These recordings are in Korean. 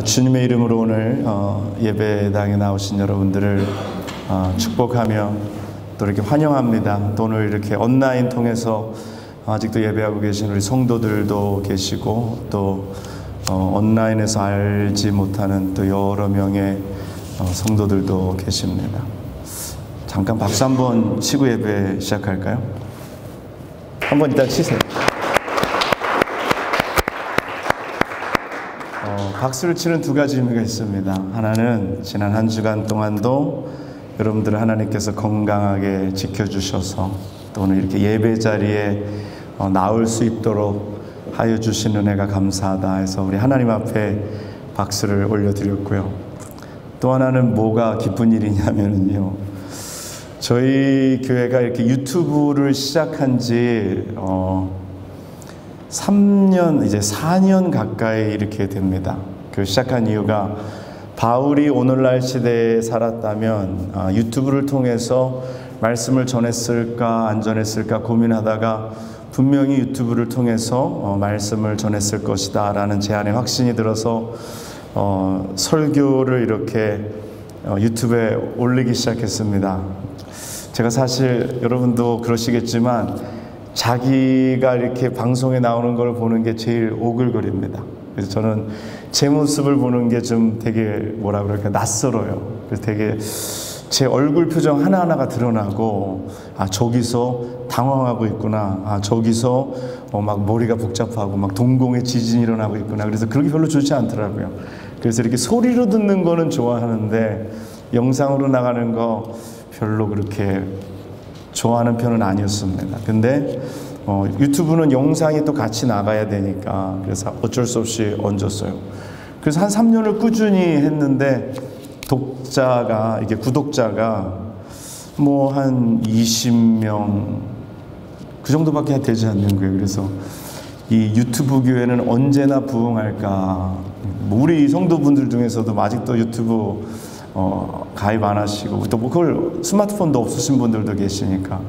주님의 이름으로 오늘 예배당에 나오신 여러분들을 축복하며 또 이렇게 환영합니다. 또 오늘 이렇게 온라인 통해서 아직도 예배하고 계신 우리 성도들도 계시고 또 온라인에서 알지 못하는 또 여러 명의 성도들도 계십니다. 잠깐 박수 한번 치고 예배 시작할까요? 한번 일단 치세요. 박수를 치는 두 가지 의미가 있습니다. 하나는 지난 한 주간 동안도 여러분들을 하나님께서 건강하게 지켜주셔서 또 오늘 이렇게 예배 자리에 나올 수 있도록 하여 주신 은혜가 감사하다 해서 우리 하나님 앞에 박수를 올려드렸고요. 또 하나는 뭐가 기쁜 일이냐면요, 저희 교회가 이렇게 유튜브를 시작한 지 3년, 이제 4년 가까이 이렇게 됩니다. 그 시작한 이유가 바울이 오늘날 시대에 살았다면 유튜브를 통해서 말씀을 전했을까 안 전했을까 고민하다가 분명히 유튜브를 통해서 말씀을 전했을 것이다 라는 제안에 확신이 들어서 설교를 이렇게 유튜브에 올리기 시작했습니다. 제가 사실 여러분도 그러시겠지만 자기가 이렇게 방송에 나오는 걸 보는 게 제일 오글거립니다. 그래서 저는 제 모습을 보는 게 좀 되게 뭐라 그럴까 낯설어요. 그래서 되게 제 얼굴 표정 하나하나가 드러나고 저기서 당황하고 있구나, 저기서 막 머리가 복잡하고 막 동공에 지진이 일어나고 있구나. 그래서 그렇게 별로 좋지 않더라고요. 그래서 이렇게 소리로 듣는 거는 좋아하는데 영상으로 나가는 거 별로 그렇게 좋아하는 편은 아니었습니다. 근데 유튜브는 영상이 또 같이 나가야 되니까 그래서 어쩔 수 없이 얹었어요. 그래서 한 3년을 꾸준히 했는데 이게 구독자가 뭐 한 20명 그 정도밖에 되지 않는 거예요. 그래서 이 유튜브 교회는 언제나 부흥할까. 우리 성도분들 중에서도 아직도 유튜브 가입 안 하시고 또 그걸 스마트폰도 없으신 분들도 계시니까.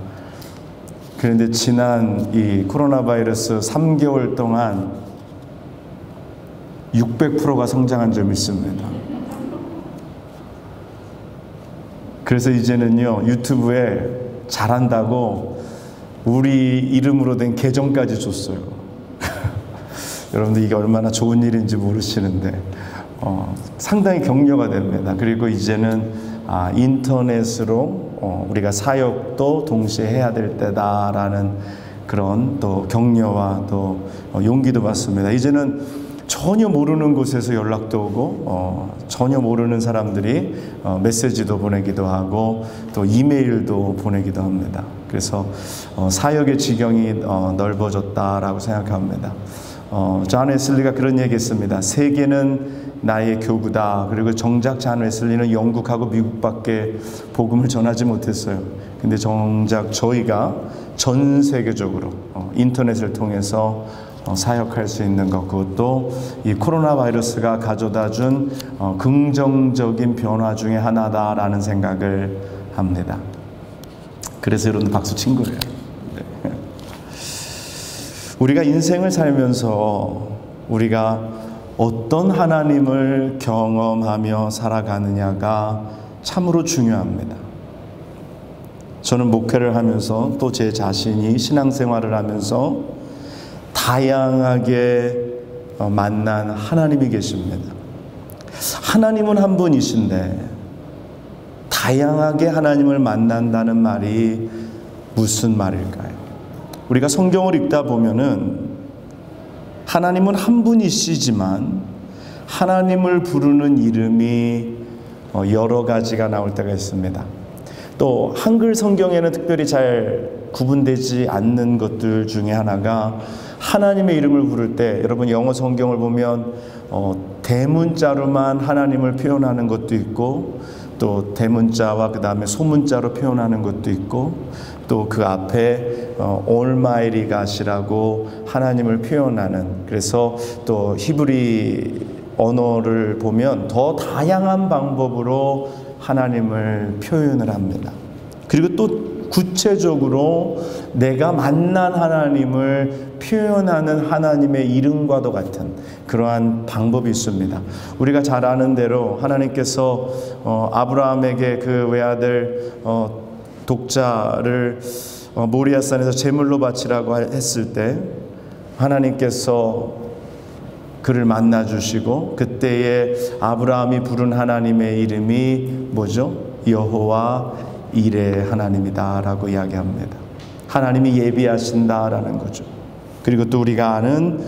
그런데 지난 이 코로나 바이러스 3개월 동안 600%가 성장한 점이 있습니다. 그래서 이제는요, 유튜브에 잘한다고 우리 이름으로 된 계정까지 줬어요. 여러분들 이게 얼마나 좋은 일인지 모르시는데 상당히 격려가 됩니다. 그리고 이제는 인터넷으로 우리가 사역도 동시에 해야 될 때다라는 그런 또 격려와 또 용기도 받습니다. 이제는 전혀 모르는 곳에서 연락도 오고 전혀 모르는 사람들이 메시지도 보내기도 하고 또 이메일도 보내기도 합니다. 그래서 사역의 지경이 넓어졌다라고 생각합니다. 존 웨슬리가 그런 얘기했습니다. 세계는 나의 교구다. 그리고 정작 존 웨슬리는 영국하고 미국밖에 복음을 전하지 못했어요. 근데 정작 저희가 전 세계적으로 인터넷을 통해서 사역할 수 있는 것, 그것도 이 코로나 바이러스가 가져다 준 긍정적인 변화 중에 하나다라는 생각을 합니다. 그래서 여러분 박수 친 거예요. 네. 우리가 인생을 살면서 우리가 어떤 하나님을 경험하며 살아가느냐가 참으로 중요합니다. 저는 목회를 하면서 또 제 자신이 신앙생활을 하면서 다양하게 만난 하나님이 계십니다. 하나님은 한 분이신데 다양하게 하나님을 만난다는 말이 무슨 말일까요? 우리가 성경을 읽다 보면은 하나님은 한 분이시지만 하나님을 부르는 이름이 여러 가지가 나올 때가 있습니다. 또 한글 성경에는 특별히 잘 구분되지 않는 것들 중에 하나가 하나님의 이름을 부를 때, 여러분 영어 성경을 보면 대문자로만 하나님을 표현하는 것도 있고 또 대문자와 그 다음에 소문자로 표현하는 것도 있고 또 그 앞에 Almighty God이라고 하나님을 표현하는, 그래서 또 히브리 언어를 보면 더 다양한 방법으로 하나님을 표현을 합니다. 그리고 또 구체적으로 내가 만난 하나님을 표현하는 하나님의 이름과도 같은 그러한 방법이 있습니다. 우리가 잘 아는 대로 하나님께서 아브라함에게 그 외아들 독자를 모리아산에서 제물로 바치라고 했을 때 하나님께서 그를 만나주시고 그때에 아브라함이 부른 하나님의 이름이 뭐죠? 여호와 이레 하나님이다 라고 이야기합니다. 하나님이 예비하신다라는 거죠. 그리고 또 우리가 아는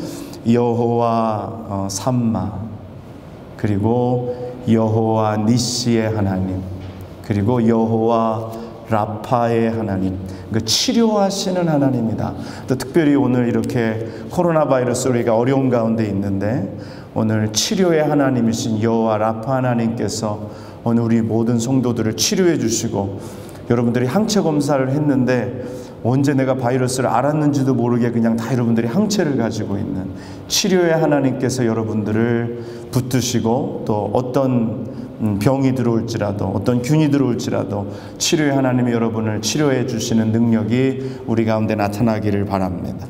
여호와 삼마, 그리고 여호와 니시의 하나님, 그리고 여호와 라파의 하나님, 그 치료하시는 하나님이다. 또 특별히 오늘 이렇게 코로나 바이러스 우리가 어려운 가운데 있는데 오늘 치료의 하나님이신 여호와 라파 하나님께서 오늘 우리 모든 성도들을 치료해 주시고, 여러분들이 항체 검사를 했는데 언제 내가 바이러스를 알았는지도 모르게 그냥 다 여러분들이 항체를 가지고 있는 치료의 하나님께서 여러분들을 붙드시고, 또 어떤 병이 들어올지라도 어떤 균이 들어올지라도 치료의 하나님이 여러분을 치료해 주시는 능력이 우리 가운데 나타나기를 바랍니다.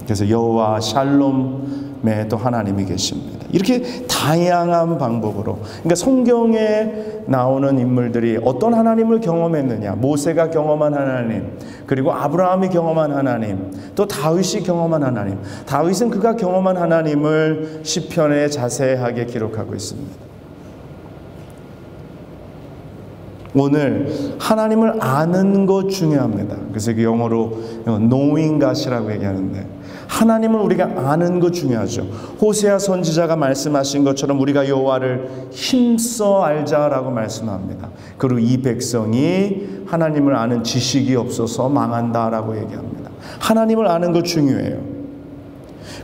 그래서 여호와 샬롬의 또 하나님이 계십니다. 이렇게 다양한 방법으로, 그러니까 성경에 나오는 인물들이 어떤 하나님을 경험했느냐, 모세가 경험한 하나님, 그리고 아브라함이 경험한 하나님, 또 다윗이 경험한 하나님, 다윗은 그가 경험한 하나님을 시편에 자세하게 기록하고 있습니다. 오늘 하나님을 아는 것 중요합니다. 그래서 그 영어로 knowing God이라고 얘기하는데, 하나님을 우리가 아는 것 중요하죠. 호세아 선지자가 말씀하신 것처럼 우리가 여호와를 힘써 알자라고 말씀합니다. 그리고 이 백성이 하나님을 아는 지식이 없어서 망한다라고 얘기합니다. 하나님을 아는 것 중요해요.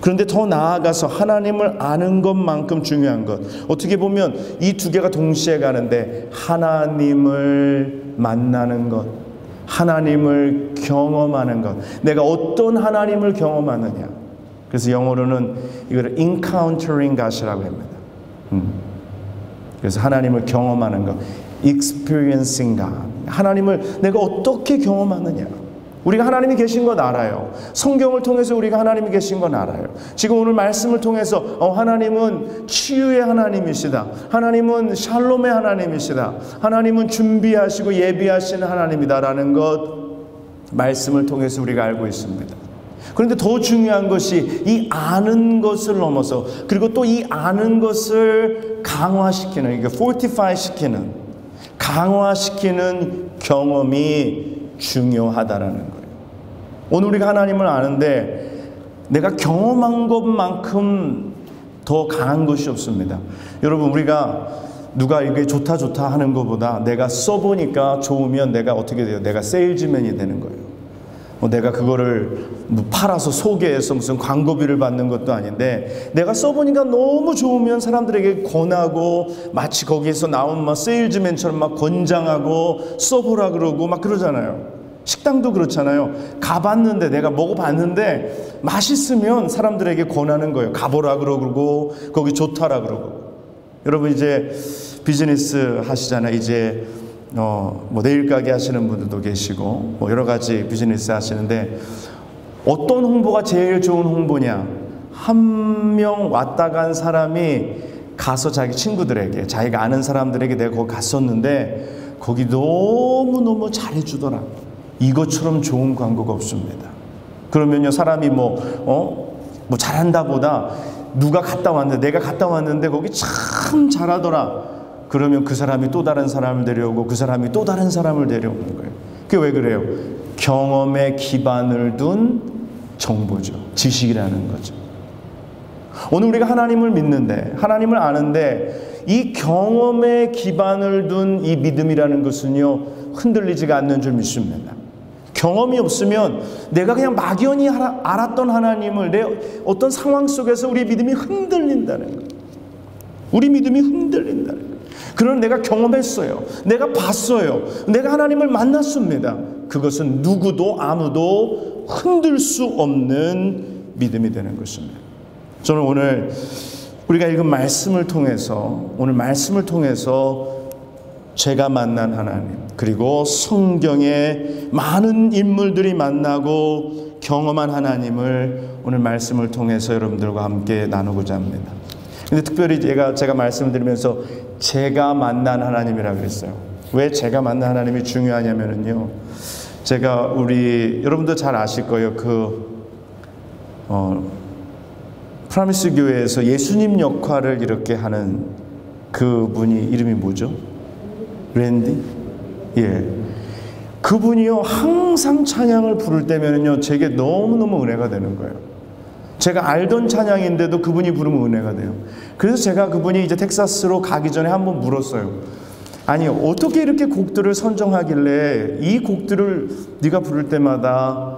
그런데 더 나아가서 하나님을 아는 것만큼 중요한 것, 어떻게 보면 이 두 개가 동시에 가는데, 하나님을 만나는 것, 하나님을 경험하는 것, 내가 어떤 하나님을 경험하느냐. 그래서 영어로는 이걸 encountering God이라고 합니다. 그래서 하나님을 경험하는 것, experiencing God, 하나님을 내가 어떻게 경험하느냐. 우리가 하나님이 계신 건 알아요. 성경을 통해서 우리가 하나님이 계신 건 알아요. 지금 오늘 말씀을 통해서 하나님은 치유의 하나님이시다, 하나님은 샬롬의 하나님이시다, 하나님은 준비하시고 예비하시는 하나님이다 라는 것, 말씀을 통해서 우리가 알고 있습니다. 그런데 더 중요한 것이 이 아는 것을 넘어서, 그리고 또 이 아는 것을 강화시키는, 이게 fortify 시키는, 강화시키는 경험이 중요하다라는 거예요. 오늘 우리가 하나님을 아는데 내가 경험한 것만큼 더 강한 것이 없습니다. 여러분, 우리가 누가 이게 좋다 하는 것보다 내가 써보니까 좋으면 내가 어떻게 돼요? 내가 세일즈맨이 되는 거예요. 내가 그거를 팔아서 소개해서 무슨 광고비를 받는 것도 아닌데, 내가 써보니까 너무 좋으면 사람들에게 권하고, 마치 거기에서 나온 막 세일즈맨처럼 막 권장하고 써보라 그러고 막 그러잖아요. 식당도 그렇잖아요. 가봤는데, 내가 먹어봤는데 맛있으면 사람들에게 권하는 거예요. 가보라 그러고 거기 좋다라 그러고. 여러분, 이제 비즈니스 하시잖아요. 이제 뭐 네일 가게 하시는 분들도 계시고 뭐 여러 가지 비즈니스 하시는데, 어떤 홍보가 제일 좋은 홍보냐? 한 명 왔다 간 사람이 가서 자기 친구들에게, 자기가 아는 사람들에게 내가 거기 갔었는데 거기 너무너무 잘해주더라. 이것처럼 좋은 광고가 없습니다. 그러면요, 사람이 뭐 잘한다 보다 누가 갔다 왔는데, 내가 갔다 왔는데 거기 참 잘하더라. 그러면 그 사람이 또 다른 사람을 데려오고, 그 사람이 또 다른 사람을 데려오는 거예요. 그게 왜 그래요? 경험에 기반을 둔 정보죠. 지식이라는 거죠. 오늘 우리가 하나님을 믿는데, 하나님을 아는데, 이 경험에 기반을 둔 이 믿음이라는 것은요, 흔들리지가 않는 줄 믿습니다. 경험이 없으면 내가 그냥 막연히 알았던 하나님을 내 어떤 상황 속에서 우리 믿음이 흔들린다는 거예요. 우리 믿음이 흔들린다는 거예요. 그러나 내가 경험했어요. 내가 봤어요. 내가 하나님을 만났습니다. 그것은 누구도 아무도 흔들 수 없는 믿음이 되는 것입니다. 저는 오늘 우리가 읽은 말씀을 통해서, 오늘 말씀을 통해서 제가 만난 하나님, 그리고 성경에 많은 인물들이 만나고 경험한 하나님을 오늘 말씀을 통해서 여러분들과 함께 나누고자 합니다. 근데 특별히 제가 말씀을 드리면서 제가 만난 하나님이라고 그랬어요. 왜 제가 만난 하나님이 중요하냐면요, 제가 여러분도 잘 아실 거예요. 프라미스 교회에서 예수님 역할을 이렇게 하는 그분이 이름이 뭐죠? 랜디? 예. 그분이요, 항상 찬양을 부를 때면요, 제게 너무너무 은혜가 되는 거예요. 제가 알던 찬양인데도 그분이 부르면 은혜가 돼요. 그래서 제가 그분이 이제 텍사스로 가기 전에 한번 물었어요. 아니, 어떻게 이렇게 곡들을 선정하길래 이 곡들을 네가 부를 때마다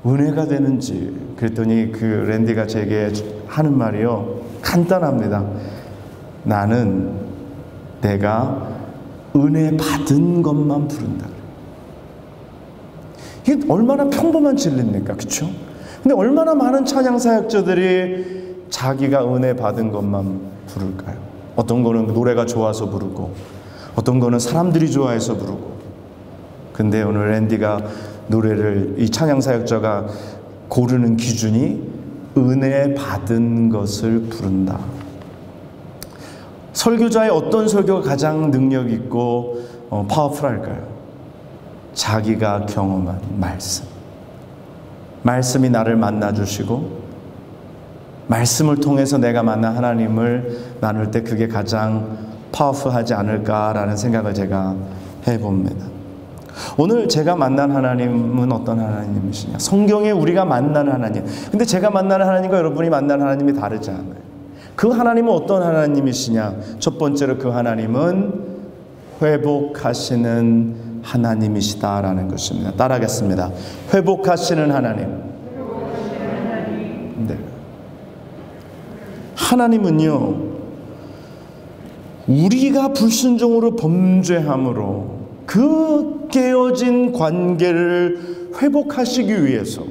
은혜가 되는지. 그랬더니 그 랜디가 제게 하는 말이요, 간단합니다. 나는 내가 은혜 받은 것만 부른다. 이게 얼마나 평범한 진리입니까? 그렇죠? 근데 얼마나 많은 찬양 사역자들이 자기가 은혜 받은 것만 부를까요? 어떤 거는 노래가 좋아서 부르고, 어떤 거는 사람들이 좋아해서 부르고. 근데 오늘 랜디가 노래를, 이 찬양 사역자가 고르는 기준이 은혜 받은 것을 부른다. 설교자의 어떤 설교가 가장 능력 있고 파워풀할까요? 자기가 경험한 말씀. 말씀이 나를 만나주시고, 말씀을 통해서 내가 만난 하나님을 나눌 때 그게 가장 파워풀하지 않을까라는 생각을 제가 해봅니다. 오늘 제가 만난 하나님은 어떤 하나님이시냐? 성경에 우리가 만난 하나님. 근데 제가 만나는 하나님과 여러분이 만나는 하나님이 다르지 않아요. 그 하나님은 어떤 하나님이시냐? 첫 번째로 그 하나님은 회복하시는 하나님이시다라는 것입니다. 따라하겠습니다. 회복하시는 하나님. 네. 하나님은요, 우리가 불순종으로 범죄함으로 그 깨어진 관계를 회복하시기 위해서,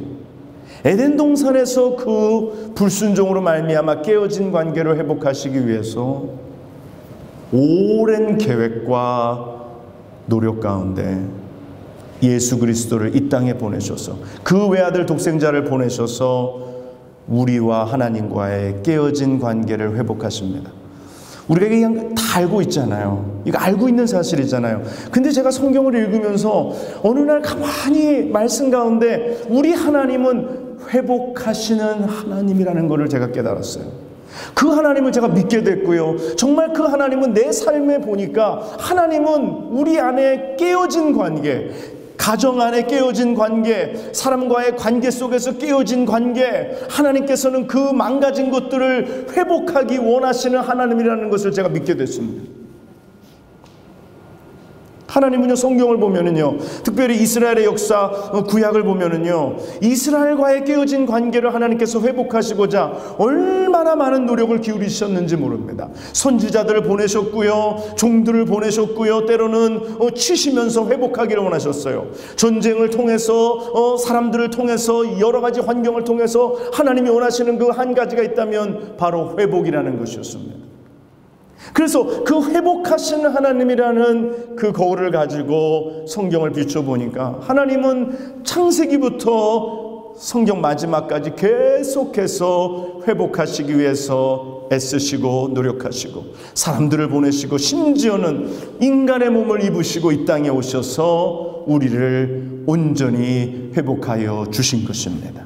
에덴 동산에서 그 불순종으로 말미암아 깨어진 관계를 회복하시기 위해서 오랜 계획과 노력 가운데 예수 그리스도를 이 땅에 보내셔서, 그 외아들 독생자를 보내셔서 우리와 하나님과의 깨어진 관계를 회복하십니다. 우리가 그냥 다 알고 있잖아요. 이거 알고 있는 사실이잖아요. 근데 제가 성경을 읽으면서 어느 날 가만히 말씀 가운데 우리 하나님은 회복하시는 하나님이라는 것을 제가 깨달았어요. 그 하나님을 제가 믿게 됐고요. 정말 그 하나님은 내 삶에 보니까 하나님은 우리 안에 깨어진 관계, 가정 안에 깨어진 관계, 사람과의 관계 속에서 깨어진 관계, 하나님께서는 그 망가진 것들을 회복하기 원하시는 하나님이라는 것을 제가 믿게 됐습니다. 하나님은요, 성경을 보면은요, 특별히 이스라엘의 역사, 구약을 보면은요, 이스라엘과의 깨어진 관계를 하나님께서 회복하시고자 얼마나 많은 노력을 기울이셨는지 모릅니다. 선지자들을 보내셨고요, 종들을 보내셨고요, 때로는 치시면서 회복하기를 원하셨어요. 전쟁을 통해서, 사람들을 통해서, 여러 가지 환경을 통해서 하나님이 원하시는 그 한 가지가 있다면 바로 회복이라는 것이었습니다. 그래서 그 회복하시는 하나님이라는 그 거울을 가지고 성경을 비춰보니까 하나님은 창세기부터 성경 마지막까지 계속해서 회복하시기 위해서 애쓰시고 노력하시고, 사람들을 보내시고, 심지어는 인간의 몸을 입으시고 이 땅에 오셔서 우리를 온전히 회복하여 주신 것입니다.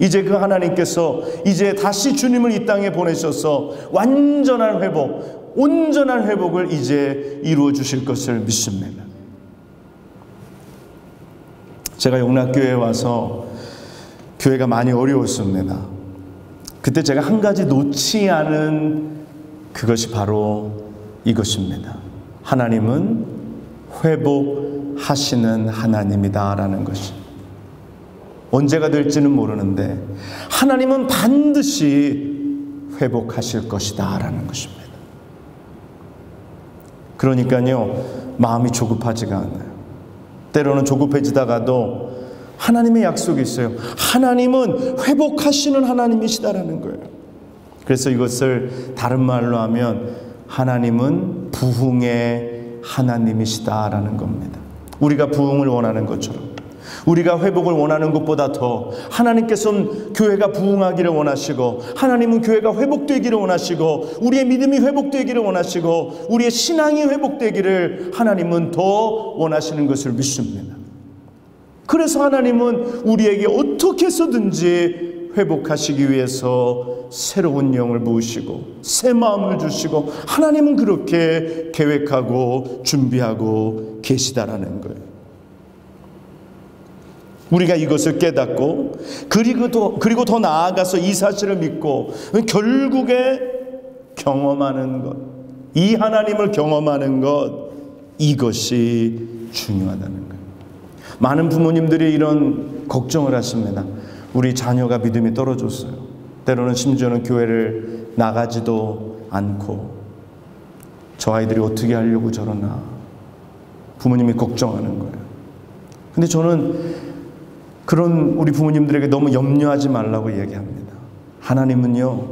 이제 그 하나님께서 이제 다시 주님을 이 땅에 보내셔서 완전한 회복, 온전한 회복을 이제 이루어 주실 것을 믿습니다. 제가 용락교회에 와서 교회가 많이 어려웠습니다. 그때 제가 한 가지 놓지 않은 그것이 바로 이것입니다. 하나님은 회복하시는 하나님이다라는 것이. 언제가 될지는 모르는데 하나님은 반드시 회복하실 것이다라는 것입니다. 그러니까요, 마음이 조급하지가 않아요. 때로는 조급해지다가도 하나님의 약속이 있어요. 하나님은 회복하시는 하나님이시다라는 거예요. 그래서 이것을 다른 말로 하면 하나님은 부흥의 하나님이시다라는 겁니다. 우리가 부흥을 원하는 것처럼, 우리가 회복을 원하는 것보다 더 하나님께서는 교회가 부흥하기를 원하시고, 하나님은 교회가 회복되기를 원하시고, 우리의 믿음이 회복되기를 원하시고, 우리의 신앙이 회복되기를 하나님은 더 원하시는 것을 믿습니다. 그래서 하나님은 우리에게 어떻게 해서든지 회복하시기 위해서 새로운 영을 부으시고 새 마음을 주시고, 하나님은 그렇게 계획하고 준비하고 계시다라는 거예요. 우리가 이것을 깨닫고 그리고 더 나아가서 이 사실을 믿고 결국에 경험하는 것, 이 하나님을 경험하는 것, 이것이 중요하다는 거예요. 많은 부모님들이 이런 걱정을 하십니다. 우리 자녀가 믿음이 떨어졌어요. 때로는 심지어는 교회를 나가지도 않고 저 아이들이 어떻게 하려고 저러나 부모님이 걱정하는 거예요. 근데 저는 그런 우리 부모님들에게 너무 염려하지 말라고 얘기합니다. 하나님은요,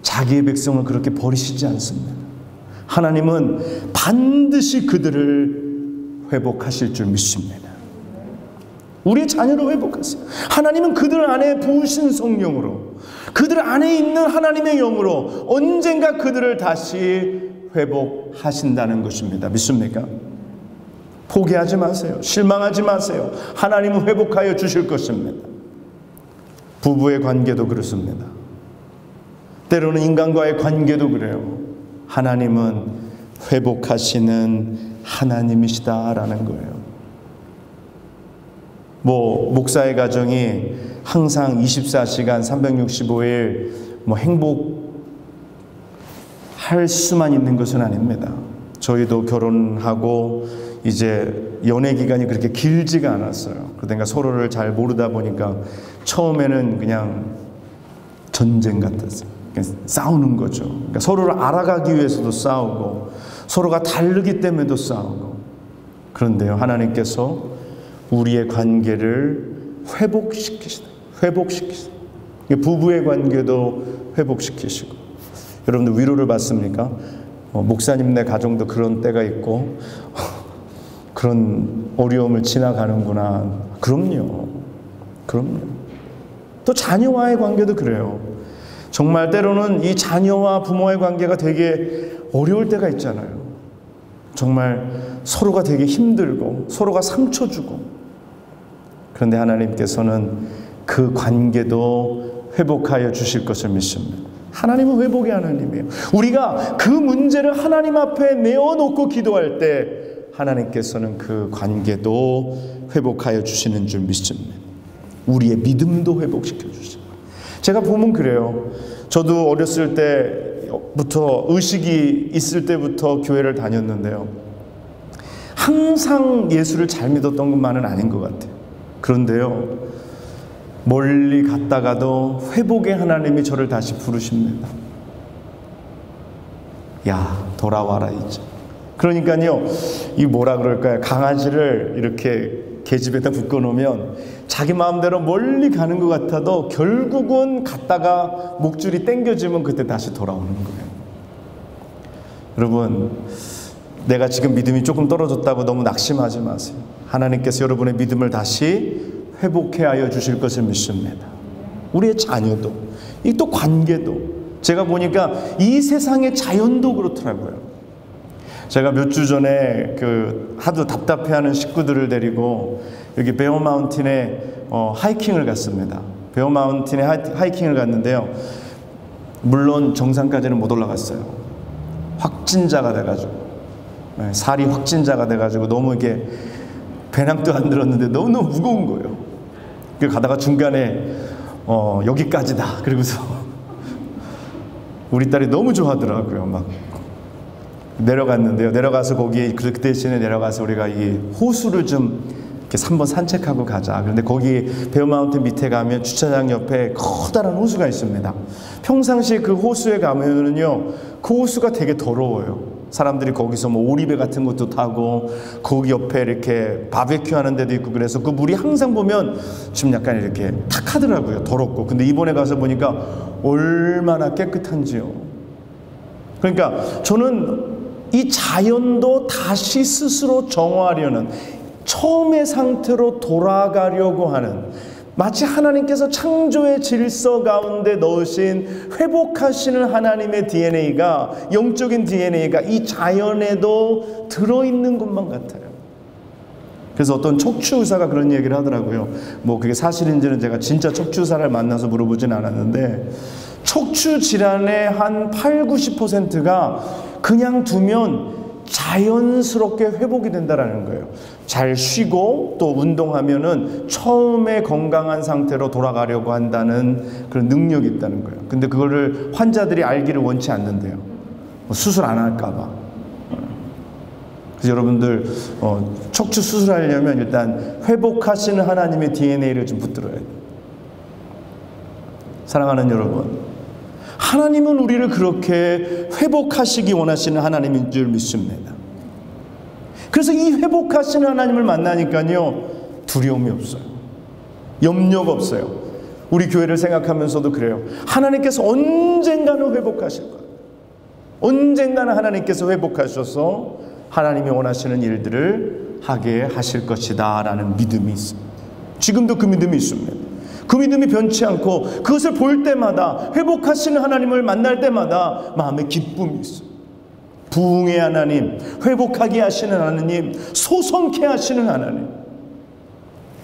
자기의 백성을 그렇게 버리시지 않습니다. 하나님은 반드시 그들을 회복하실 줄 믿습니다. 우리의 자녀를 회복하세요. 하나님은 그들 안에 부으신 성령으로, 그들 안에 있는 하나님의 영으로 언젠가 그들을 다시 회복하신다는 것입니다. 믿습니까? 포기하지 마세요. 실망하지 마세요. 하나님은 회복하여 주실 것입니다. 부부의 관계도 그렇습니다. 때로는 인간과의 관계도 그래요. 하나님은 회복하시는 하나님이시다라는 거예요. 목사의 가정이 항상 24시간 365일 행복할 수만 있는 것은 아닙니다. 저희도 결혼하고 이제 연애 기간이 그렇게 길지가 않았어요. 그러니까 서로를 잘 모르다 보니까 처음에는 그냥 전쟁 같았어요. 그냥 싸우는 거죠. 그러니까 서로를 알아가기 위해서도 싸우고, 서로가 다르기 때문에도 싸우고. 그런데요, 하나님께서 우리의 관계를 회복시키시다. 부부의 관계도 회복시키시고. 여러분들 위로를 받습니까? 목사님네 가정도 그런 때가 있고 그런 어려움을 지나가는구나. 그럼요. 또 자녀와의 관계도 그래요. 정말 때로는 이 자녀와 부모의 관계가 되게 어려울 때가 있잖아요. 정말 서로가 되게 힘들고 서로가 상처 주고. 그런데 하나님께서는 그 관계도 회복하여 주실 것을 믿습니다. 하나님은 회복의 하나님이에요. 우리가 그 문제를 하나님 앞에 내어놓고 기도할 때 하나님께서는 그 관계도 회복하여 주시는 줄 믿습니다. 우리의 믿음도 회복시켜 주시고. 제가 보면 그래요. 저도 어렸을 때부터, 의식이 있을 때부터 교회를 다녔는데요, 항상 예수를 잘 믿었던 것만은 아닌 것 같아요. 그런데요, 멀리 갔다가도 회복의 하나님이 저를 다시 부르십니다. 야, 돌아와라 이제. 그러니까요, 이 뭐라 그럴까요? 강아지를 이렇게 계집에다 묶어놓으면 자기 마음대로 멀리 가는 것 같아도 결국은 갔다가 목줄이 당겨지면 그때 다시 돌아오는 거예요. 여러분, 내가 지금 믿음이 조금 떨어졌다고 너무 낙심하지 마세요. 하나님께서 여러분의 믿음을 다시 회복해 하여 주실 것을 믿습니다. 우리의 자녀도, 이 또 관계도. 제가 보니까 이 세상의 자연도 그렇더라고요. 제가 몇 주 전에 하도 답답해하는 식구들을 데리고 여기 베어 마운틴에 하이킹을 갔습니다. 베어 마운틴에 하이킹을 갔는데요, 물론 정상까지는 못 올라갔어요. 확진자가 돼가지고, 살이 확진자가 돼가지고 너무 이게 배낭도 안 들었는데 너무너무 무거운 거예요. 가다가 중간에 여기까지다. 그리고서 우리 딸이 너무 좋아하더라고요. 막 내려갔는데요. 내려가서 거기 그 대신에 내려가서 우리가 이 호수를 좀 이렇게 한번 산책하고 가자. 그런데 거기 베어 마운틴 밑에 가면 주차장 옆에 커다란 호수가 있습니다. 평상시에 그 호수에 가면은요, 그 호수가 되게 더러워요. 사람들이 거기서 오리배 같은 것도 타고 거기 옆에 이렇게 바베큐 하는 데도 있고, 그래서 그 물이 항상 보면 좀 약간 이렇게 탁하더라고요. 더럽고. 근데 이번에 가서 보니까 얼마나 깨끗한지요. 그러니까 저는 이 자연도 다시 스스로 정화하려는, 처음의 상태로 돌아가려고 하는, 마치 하나님께서 창조의 질서 가운데 넣으신 회복하시는 하나님의 DNA가, 영적인 DNA가 이 자연에도 들어있는 것만 같아요. 그래서 어떤 척추의사가 그런 얘기를 하더라고요. 뭐 그게 사실인지는 제가 진짜 척추의사를 만나서 물어보진 않았는데, 척추 질환의 한 80~90%가 그냥 두면 자연스럽게 회복이 된다라는 거예요. 잘 쉬고 또 운동하면은 처음에 건강한 상태로 돌아가려고 한다는 그런 능력이 있다는 거예요. 근데 그거를 환자들이 알기를 원치 않는데요. 수술 안 할까 봐. 그래서 여러분들 척추 수술하려면 일단 회복하시는 하나님의 DNA를 좀 붙들어야 돼요. 사랑하는 여러분, 하나님은 우리를 그렇게 회복하시기 원하시는 하나님인 줄 믿습니다. 그래서 이 회복하시는 하나님을 만나니까요, 두려움이 없어요. 염려가 없어요. 우리 교회를 생각하면서도 그래요. 하나님께서 언젠가는 회복하실 거예요. 언젠가는 하나님께서 회복하셔서 하나님이 원하시는 일들을 하게 하실 것이다 라는 믿음이 있습니다. 지금도 그 믿음이 있습니다. 그 믿음이 변치 않고 그것을 볼 때마다, 회복하시는 하나님을 만날 때마다 마음에 기쁨이 있어요. 부흥의 하나님, 회복하게 하시는 하나님, 소성케 하시는 하나님.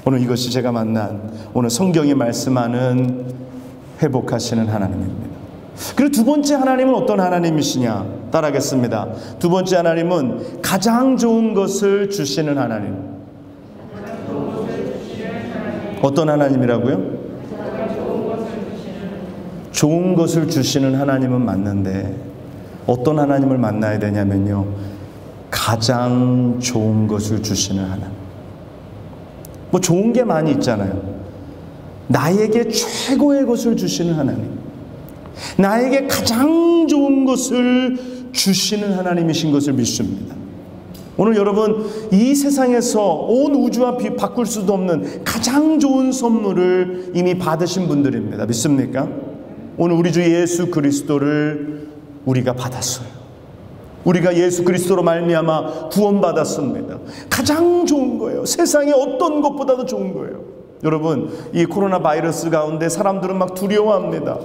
오늘 이것이 제가 만난, 오늘 성경이 말씀하는 회복하시는 하나님입니다. 그리고 두 번째 하나님은 어떤 하나님이시냐? 따라하겠습니다. 두 번째 하나님은 가장 좋은 것을 주시는 하나님. 어떤 하나님이라고요? 좋은 것을 주시는 하나님은 맞는데 어떤 하나님을 만나야 되냐면요, 가장 좋은 것을 주시는 하나님. 뭐 좋은 게 많이 있잖아요. 나에게 최고의 것을 주시는 하나님, 나에게 가장 좋은 것을 주시는 하나님이신 것을 믿습니다. 오늘 여러분, 이 세상에서 온 우주와 바꿀 수도 없는 가장 좋은 선물을 이미 받으신 분들입니다. 믿습니까? 오늘 우리 주 예수 그리스도를 우리가 받았어요. 우리가 예수 그리스도로 말미암아 구원받았습니다. 가장 좋은 거예요. 세상에 어떤 것보다도 좋은 거예요. 여러분, 이 코로나 바이러스 가운데 사람들은 막 두려워합니다.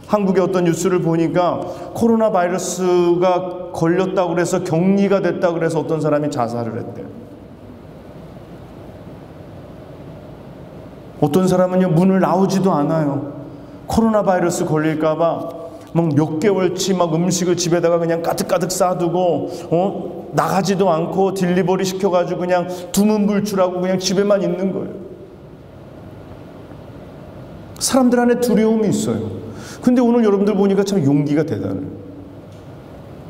한국의 어떤 뉴스를 보니까 코로나 바이러스가 걸렸다고 그래서 격리가 됐다고 그래서 어떤 사람이 자살을 했대요. 어떤 사람은요, 문을 나오지도 않아요. 코로나 바이러스 걸릴까봐 막 몇 개월치 막 음식을 집에다가 그냥 가득가득 싸두고 나가지도 않고 딜리버리 시켜가지고 그냥 두문불출하고 그냥 집에만 있는 거예요. 사람들 안에 두려움이 있어요. 근데 오늘 여러분들 보니까 참 용기가 대단해요.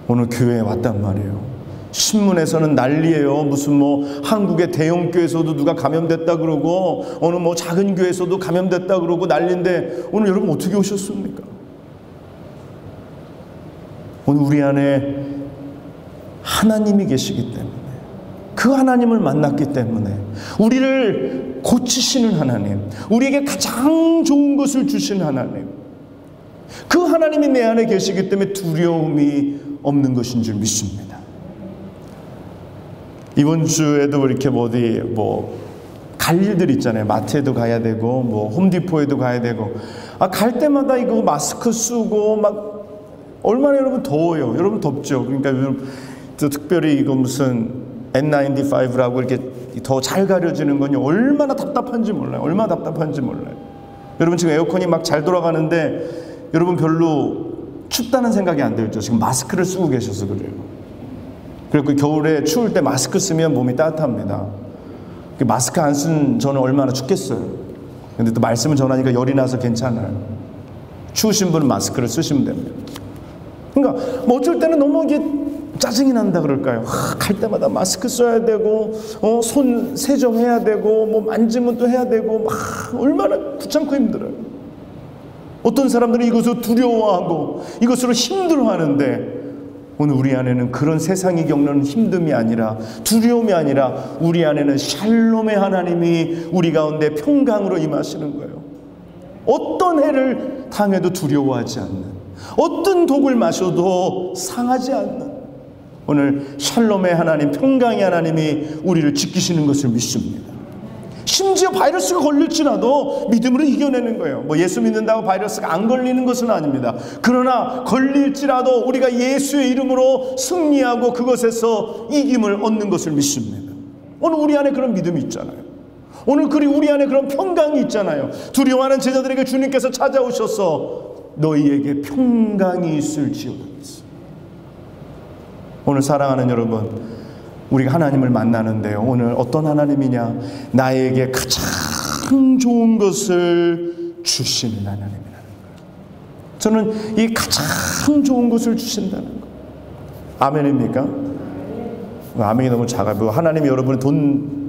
오늘 교회에 왔단 말이에요. 신문에서는 난리예요. 무슨 뭐 한국의 대형 교회에서도 누가 감염됐다 그러고 어느 뭐 작은 교회에서도 감염됐다 그러고 난리인데 오늘 여러분 어떻게 오셨습니까? 오늘 우리 안에 하나님이 계시기 때문에, 그 하나님을 만났기 때문에, 우리를 고치시는 하나님, 우리에게 가장 좋은 것을 주신 하나님, 그 하나님이 내 안에 계시기 때문에 두려움이 없는 것인 줄 믿습니다. 이번 주에도 이렇게 어디 갈 일들 있잖아요. 마트에도 가야 되고 홈디포에도 가야 되고, 갈 때마다 이거 마스크 쓰고 막 얼마나 여러분 더워요. 여러분 덥죠. 그러니까 요즘 특별히 이거 무슨 N95라고 이렇게 더 잘 가려지는 건요, 얼마나 답답한지 몰라요. 얼마나 답답한지 몰라요. 여러분 지금 에어컨이 막 잘 돌아가는데 여러분 별로 춥다는 생각이 안 들죠. 지금 마스크를 쓰고 계셔서 그래요. 그리고 겨울에 추울 때 마스크 쓰면 몸이 따뜻합니다. 마스크 안 쓴 저는 얼마나 춥겠어요. 근데 또 말씀을 전하니까 열이 나서 괜찮아요. 추우신 분은 마스크를 쓰시면 됩니다. 그러니까 어쩔 때는 너무 이게 짜증이 난다 그럴까요? 갈 때마다 마스크 써야 되고 손 세정해야 되고 만지면 또 해야 되고 얼마나 귀찮고 힘들어요. 어떤 사람들은 이것을 두려워하고 이것으로 힘들어하는데, 오늘 우리 안에는 그런 세상이 겪는 힘듦이 아니라, 두려움이 아니라 우리 안에는 샬롬의 하나님이 우리 가운데 평강으로 임하시는 거예요. 어떤 해를 당해도 두려워하지 않는, 어떤 독을 마셔도 상하지 않는, 오늘 샬롬의 하나님, 평강의 하나님이 우리를 지키시는 것을 믿습니다. 심지어 바이러스가 걸릴지라도 믿음으로 이겨내는 거예요. 뭐 예수 믿는다고 바이러스가 안 걸리는 것은 아닙니다. 그러나 걸릴지라도 우리가 예수의 이름으로 승리하고 그것에서 이김을 얻는 것을 믿습니다. 오늘 우리 안에 그런 믿음이 있잖아요. 오늘 그리고 우리 안에 그런 평강이 있잖아요. 두려워하는 제자들에게 주님께서 찾아오셔서 너희에게 평강이 있을지어다. 오늘 사랑하는 여러분, 우리가 하나님을 만나는데요, 오늘 어떤 하나님이냐? 나에게 가장 좋은 것을 주시는 하나님이라는 거예요. 저는 이 가장 좋은 것을 주신다는 거. 아멘입니까? 아멘이 너무 작아요. 하나님이 여러분의 돈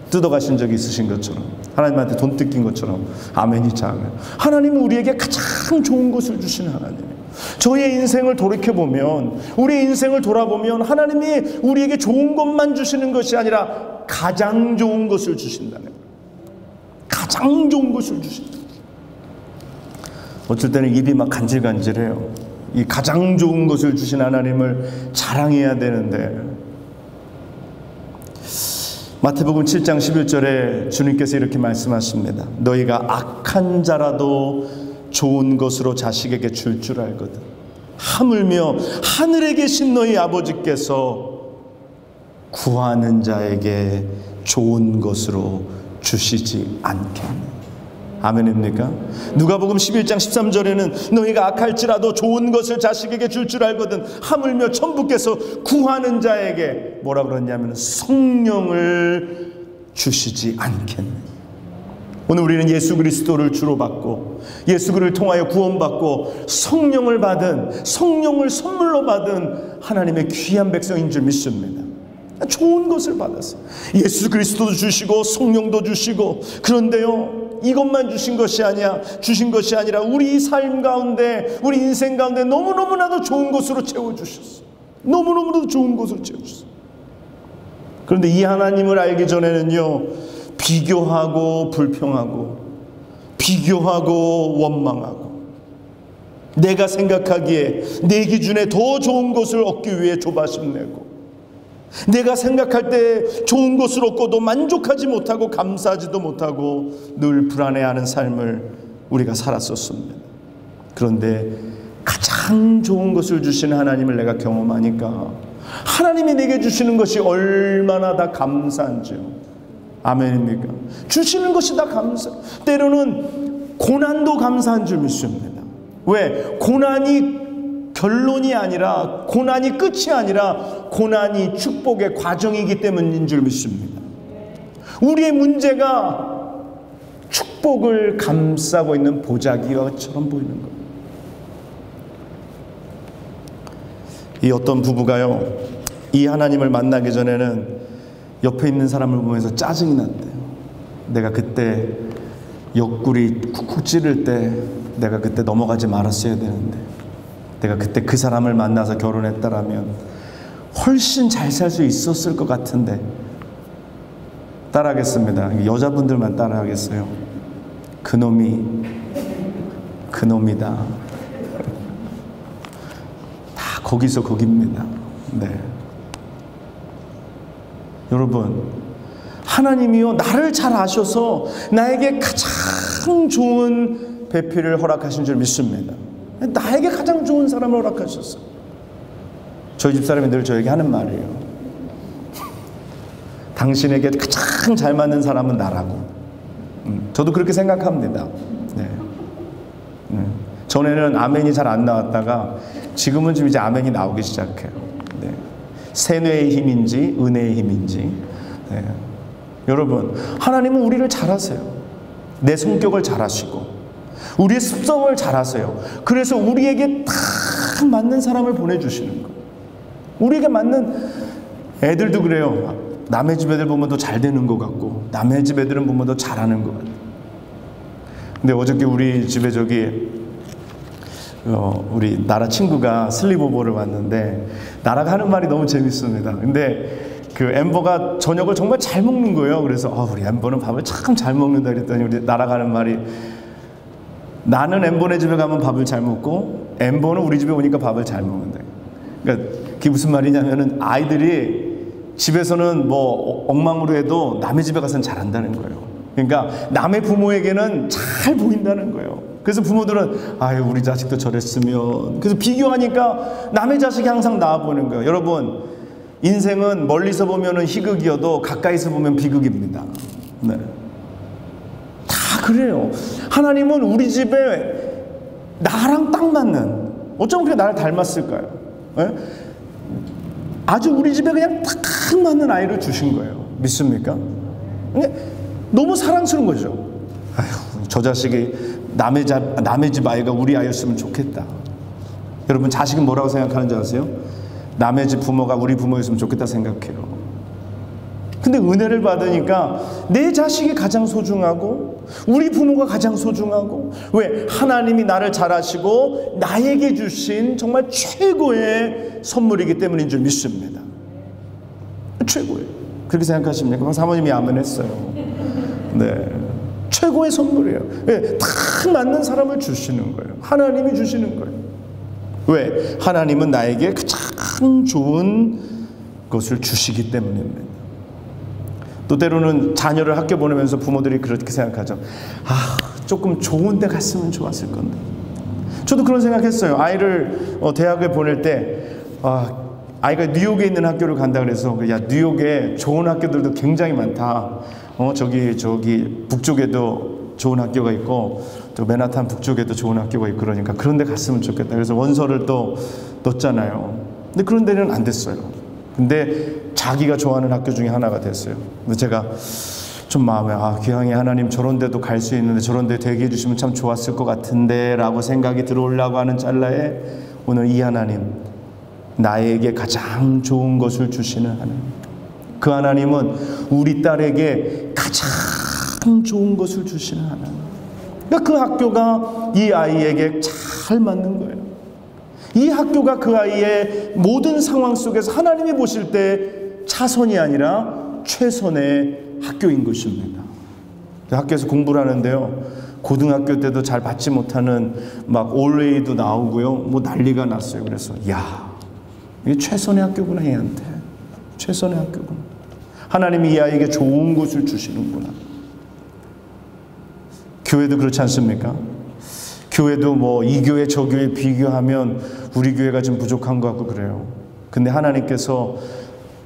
뜯어가신 적이 있으신 것처럼, 하나님한테 돈 뜯긴 것처럼 아멘이 작아요. 하나님은 우리에게 가장 좋은 것을 주시는 하나님이에요. 저의 인생을 돌이켜보면, 우리의 인생을 돌아보면 하나님이 우리에게 좋은 것만 주시는 것이 아니라 가장 좋은 것을 주신다는 거예요. 가장 좋은 것을 주신다. 어쩔 때는 입이 막 간질간질해요. 이 가장 좋은 것을 주신 하나님을 자랑해야 되는데, 마태복음 7장 11절에 주님께서 이렇게 말씀하십니다. 너희가 악한 자라도 좋은 것으로 자식에게 줄 줄 알거든. 하물며 하늘에 계신 너희 아버지께서 구하는 자에게 좋은 것으로 주시지 않겠니? 아멘입니까? 누가복음 11장 13절에는 너희가 악할지라도 좋은 것을 자식에게 줄 줄 알거든. 하물며 천부께서 구하는 자에게 뭐라 그러냐면 성령을 주시지 않겠니? 오늘 우리는 예수 그리스도를 주로 받고 예수 그리스도를 통하여 구원받고 성령을 받은, 성령을 선물로 받은 하나님의 귀한 백성인 줄 믿습니다. 좋은 것을 받았어요. 예수 그리스도도 주시고 성령도 주시고, 그런데요, 이것만 주신 것이 아니라 우리 삶 가운데, 우리 인생 가운데 너무너무나도 좋은 것으로 채워주셨어요. 너무너무나도 좋은 것으로 채워주셨어요. 그런데 이 하나님을 알기 전에는요, 비교하고 불평하고, 비교하고 원망하고, 내가 생각하기에 내 기준에 더 좋은 것을 얻기 위해 조바심 내고, 내가 생각할 때 좋은 것을 얻고도 만족하지 못하고 감사하지도 못하고 늘 불안해하는 삶을 우리가 살았었습니다. 그런데 가장 좋은 것을 주시는 하나님을 내가 경험하니까 하나님이 내게 주시는 것이 얼마나 다 감사한지요. 아멘입니까? 주시는 것이 다 감사. 때로는 고난도 감사한 줄 믿습니다. 왜? 고난이 결론이 아니라, 고난이 끝이 아니라 고난이 축복의 과정이기 때문인 줄 믿습니다. 우리의 문제가 축복을 감싸고 있는 보자기처럼 보이는 거예요. 이 어떤 부부가요, 이 하나님을 만나기 전에는 옆에 있는 사람을 보면서 짜증이 났대요. 내가 그때 옆구리 쿡쿡 찌를 때 내가 그때 넘어가지 말았어야 되는데, 내가 그때 그 사람을 만나서 결혼했다라면 훨씬 잘 살 수 있었을 것 같은데. 따라하겠습니다. 여자분들만 따라하겠어요. 그놈이다. 다 거기서 거기입니다. 네. 여러분, 하나님이요, 나를 잘 아셔서 나에게 가장 좋은 배필을 허락하신 줄 믿습니다. 나에게 가장 좋은 사람을 허락하셨어요. 저희 집사람이 늘 저에게 하는 말이에요. 당신에게 가장 잘 맞는 사람은 나라고. 저도 그렇게 생각합니다. 네. 전에는 아멘이 잘 안 나왔다가 지금은 좀 이제 아멘이 나오기 시작해요. 네. 세뇌의 힘인지 은혜의 힘인지. 네. 여러분, 하나님은 우리를 잘 아세요. 내 성격을 잘 아시고 우리의 습성을 잘 아세요. 그래서 우리에게 딱 맞는 사람을 보내주시는 거예요. 우리에게 맞는, 애들도 그래요. 남의 집 애들 보면 더 잘 되는 것 같고 남의 집 애들은 보면 더 잘하는 것 같아요. 근데 어저께 우리 집에 우리 나라 친구가 슬리브오버를 왔는데, 나라가 하는 말이 너무 재밌습니다. 근데 그 엠버가 저녁을 정말 잘 먹는 거예요. 그래서 우리 엠버는 밥을 참 잘 먹는다 그랬더니 우리 나라가 하는 말이, 나는 엠버네 집에 가면 밥을 잘 먹고 엠버는 우리 집에 오니까 밥을 잘 먹는다. 그러니까 그게 무슨 말이냐면은 아이들이 집에서는 뭐 엉망으로 해도 남의 집에 가서는 잘한다는 거예요. 그러니까 남의 부모에게는 잘 보인다는 거예요. 그래서 부모들은 아유 우리 자식도 저랬으면, 그래서 비교하니까 남의 자식이 항상 나아 보이는 거예요. 여러분, 인생은 멀리서 보면은 희극이어도 가까이서 보면 비극입니다. 네. 다 그래요. 하나님은 우리 집에 나랑 딱 맞는, 어쩌면 그게 나를 닮았을까요? 네? 아주 우리 집에 그냥 딱 맞는 아이를 주신 거예요. 믿습니까? 너무 사랑스러운 거죠. 아휴, 저 자식이 남의 집 아이가 우리 아이였으면 좋겠다. 여러분, 자식은 뭐라고 생각하는지 아세요? 남의 집 부모가 우리 부모였으면 좋겠다 생각해요. 근데 은혜를 받으니까 내 자식이 가장 소중하고 우리 부모가 가장 소중하고, 왜? 하나님이 나를 잘하시고 나에게 주신 정말 최고의 선물이기 때문인 줄 믿습니다. 최고예요. 그렇게 생각하십니까? 그럼 사모님이 아멘 했어요. 네, 최고의 선물이에요. 네, 딱 맞는 사람을 주시는 거예요. 하나님이 주시는 거예요. 왜? 하나님은 나에게 가장 좋은 것을 주시기 때문입니다. 또 때로는 자녀를 학교 보내면서 부모들이 그렇게 생각하죠. 아, 조금 좋은 데 갔으면 좋았을 건데. 저도 그런 생각했어요. 아이를 대학에 보낼 때 아이가 뉴욕에 있는 학교를 간다 그래서, 야, 뉴욕에 좋은 학교들도 굉장히 많다. 저기 북쪽에도 좋은 학교가 있고 또 맨하탄 북쪽에도 좋은 학교가 있고, 그러니까 그런 데 갔으면 좋겠다. 그래서 원서를 또 넣었잖아요. 근데 그런 데는 안 됐어요. 근데 자기가 좋아하는 학교 중에 하나가 됐어요. 근데 제가 좀 마음에, 기왕에 하나님 저런 데도 갈 수 있는데 저런 데 되게 해주시면 참 좋았을 것 같은데 라고 생각이 들어오려고 하는 찰나에, 오늘 이 하나님, 나에게 가장 좋은 것을 주시는 하나님, 그 하나님은 우리 딸에게 가장 좋은 것을 주시는 하나님. 그러니까 그 학교가 이 아이에게 잘 맞는 거예요. 이 학교가 그 아이의 모든 상황 속에서 하나님이 보실 때 차선이 아니라 최선의 학교인 것입니다. 학교에서 공부를 하는데요, 고등학교 때도 잘 받지 못하는 막 올웨이도 나오고요, 뭐 난리가 났어요. 그래서 야, 이게 최선의 학교구나, 얘한테 최선의 학교구나. 하나님이 이 아이에게 좋은 것을 주시는구나. 교회도 그렇지 않습니까? 교회도 뭐 이 교회 저 교회 비교하면 우리 교회가 좀 부족한 것 같고 그래요. 근데 하나님께서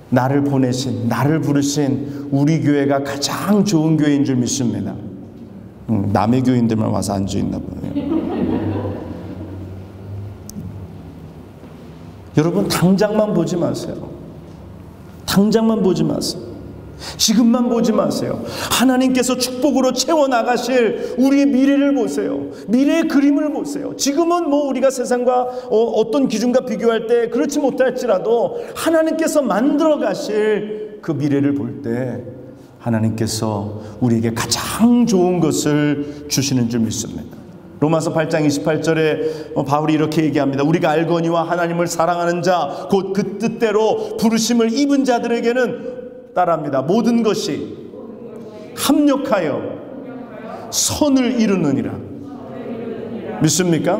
나를 보내신, 나를 부르신 우리 교회가 가장 좋은 교회인 줄 믿습니다. 남의 교인들만 와서 앉아있나 보네요. 여러분, 당장만 보지 마세요. 당장만 보지 마세요. 지금만 보지 마세요. 하나님께서 축복으로 채워나가실 우리의 미래를 보세요. 미래의 그림을 보세요. 지금은 뭐 우리가 세상과 어떤 기준과 비교할 때 그렇지 못할지라도 하나님께서 만들어 가실 그 미래를 볼 때 하나님께서 우리에게 가장 좋은 것을 주시는 줄 믿습니다. 로마서 8장 28절에 바울이 이렇게 얘기합니다. 우리가 알거니와 하나님을 사랑하는 자 곧 그 뜻대로 부르심을 입은 자들에게는, 따라합니다, 모든 것이 합력하여 선을 이루느니라. 믿습니까?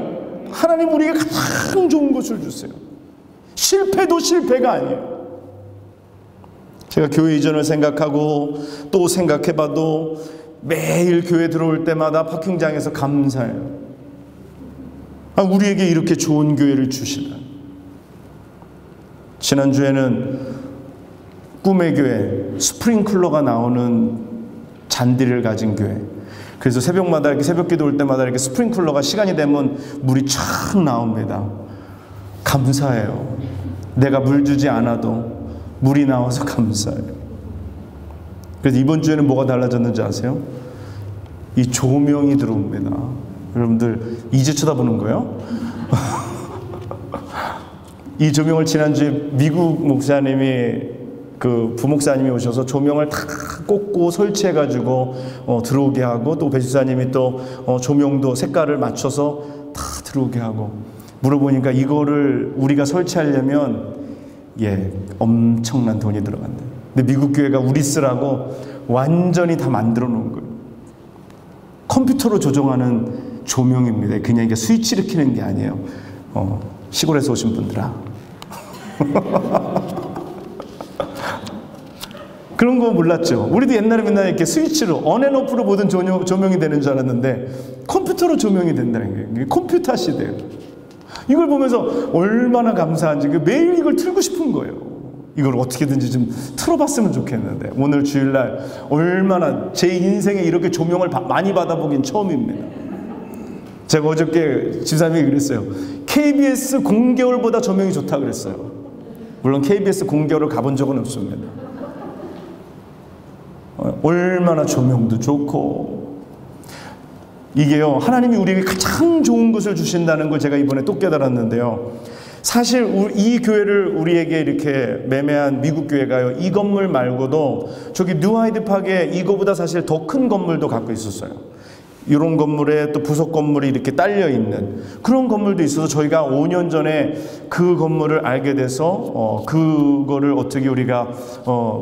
하나님 우리에게 가장 좋은 것을 주세요. 실패도 실패가 아니에요. 제가 교회 이전을 생각하고 또 생각해봐도 매일 교회 들어올 때마다 파킹장에서 감사해요. 우리에게 이렇게 좋은 교회를 주시다. 지난주에는 꿈의 교회, 스프링클러가 나오는 잔디를 가진 교회. 그래서 새벽마다 이렇게 새벽기도 올 때마다 이렇게 스프링클러가 시간이 되면 물이 촥 나옵니다. 감사해요. 내가 물 주지 않아도 물이 나와서 감사해요. 그래서 이번 주에는 뭐가 달라졌는지 아세요? 이 조명이 들어옵니다. 여러분들 이제 쳐다보는 거예요? 이 조명을 지난주에 미국 목사님이, 그 부목사님이 오셔서 조명을 다 꽂고 설치해가지고 들어오게 하고, 또 배수사님이 또 조명도 색깔을 맞춰서 다 들어오게 하고, 물어보니까 이거를 우리가 설치하려면 엄청난 돈이 들어간대. 근데 미국 교회가 우리 쓰라고 완전히 다 만들어 놓은 거예요. 컴퓨터로 조정하는 조명입니다. 그냥 이게 스위치를 켜는 게 아니에요. 시골에서 오신 분들아, 그런 거 몰랐죠. 우리도 옛날에 맨날 이렇게 스위치로 언앤오프로 모든 조명이 되는 줄 알았는데 컴퓨터로 조명이 된다는 게 컴퓨터 시대예요. 이걸 보면서 얼마나 감사한지 매일 이걸 틀고 싶은 거예요. 이걸 어떻게든지 좀 틀어봤으면 좋겠는데 오늘 주일날 얼마나 제 인생에 이렇게 조명을 많이 받아보긴 처음입니다. 제가 어저께 집사님이 그랬어요. KBS 공개월보다 조명이 좋다 그랬어요. 물론 KBS 공개월을 가본 적은 없습니다. 얼마나 조명도 좋고 이게요 하나님이 우리에게 가장 좋은 것을 주신다는 걸 제가 이번에 또 깨달았는데요. 사실 이 교회를 우리에게 이렇게 매매한 미국 교회가요 이 건물 말고도 저기 뉴하이드팍에 이거보다 사실 더 큰 건물도 갖고 있었어요. 이런 건물에 또 부속 건물이 이렇게 딸려 있는 그런 건물도 있어서 저희가 5년 전에 그 건물을 알게 돼서 그거를 어떻게 우리가